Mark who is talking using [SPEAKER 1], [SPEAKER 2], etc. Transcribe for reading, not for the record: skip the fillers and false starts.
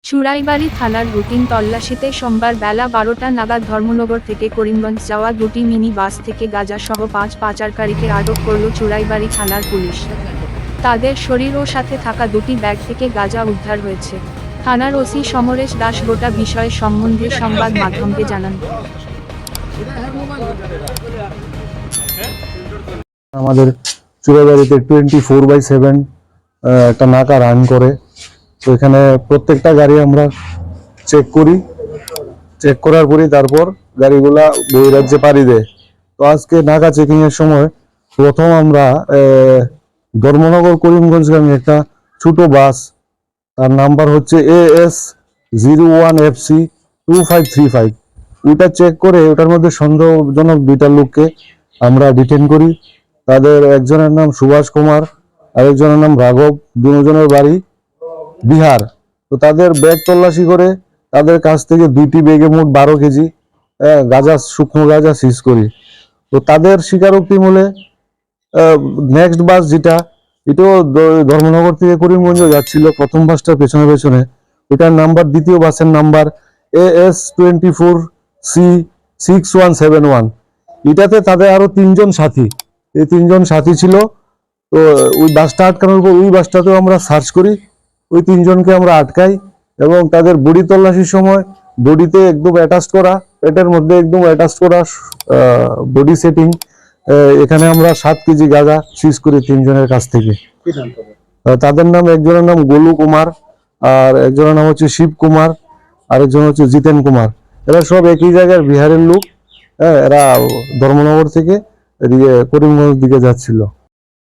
[SPEAKER 1] চুড়াইবাড়ি থানার রুটিন তল্লাশিতে সোমবার বেলা 12টা নাগাদ ধর্মনগর থেকে করিমগঞ্জ যাওয়া দুটি মিনি বাস থেকে গাঁজাসহ 5 পাচারকারীকে আটক করল চুড়াইবাড়ি থানার পুলিশ। তাদের শরীর ও সাথে থাকা দুটি ব্যাগ থেকে গাঁজা উদ্ধার হয়েছে। থানার ওসি সমরেশ দাস গোটা বিষয় সম্বন্ধে সংবাদ মাধ্যমকে জানান।
[SPEAKER 2] আমাদের চুড়াইবাড়িতে 24/7 একটা নাকা রান করে। তো এখানে প্রত্যেকটা গাড়ি আমরা চেক করার পরই তারপর গাড়িগুলা বহিরাজ্যে পাড়ি দেয়। তো আজকে নাকা চেকিং এর সময় প্রথম আমরা ধর্মনগর করিমগঞ্জগামী একটা ছোট বাস, তার নাম্বার হচ্ছে AS01FC2535, ওইটা চেক করে ওটার মধ্যে সন্দেহজনক দুইটা লোককে আমরা ডিটেইন করি। তাদের একজনের নাম সুভাষ কুমার, আরেকজনের নাম রাঘব, দুজনের বাড়ি বিহার। তো তাদের ব্যাগ তল্লাশি করে তাদের কাছ থেকে দুইটি ব্যাগে মোট 12 কেজি গাঁজা, শুকনো গাঁজা সিজ করি। তো তাদের স্বীকারোক্তি মূলে নেক্সট বাস যেটা, এটাও ধর্মনগর থেকে করিমগঞ্জ যাচ্ছিল, প্রথম বাসটার পেছনে পেছনে, ওইটার নাম্বার, দ্বিতীয় বাসের নাম্বার AS24C6171। এটাতে তাদের আরো 3জন সাথী, এই 3জন সাথী ছিল। তো ওই বাসটা আটকানোর পর ওই বাসটাতেও আমরা সার্চ করি, ওই 3জনকে আমরা আটকাই এবং তাদের বডি তল্লাশির সময় বডিতে একদম অ্যাটাচ করা, পেটের মধ্যে একদম অ্যাটাচ করা বডি সেটিং, এখানে আমরা 7 কেজি গাঁজা সিজ করি 3জনের কাছ থেকে। তাদের নাম, একজনের নাম গোলু কুমার, আর একজনের নাম হচ্ছে শিব কুমার, আরেকজন হচ্ছে জিতেন কুমার। এরা সব একই জায়গার বিহারের লোক। এরা ধর্মনগর থেকে করিমগঞ্জ দিকে যাচ্ছিল।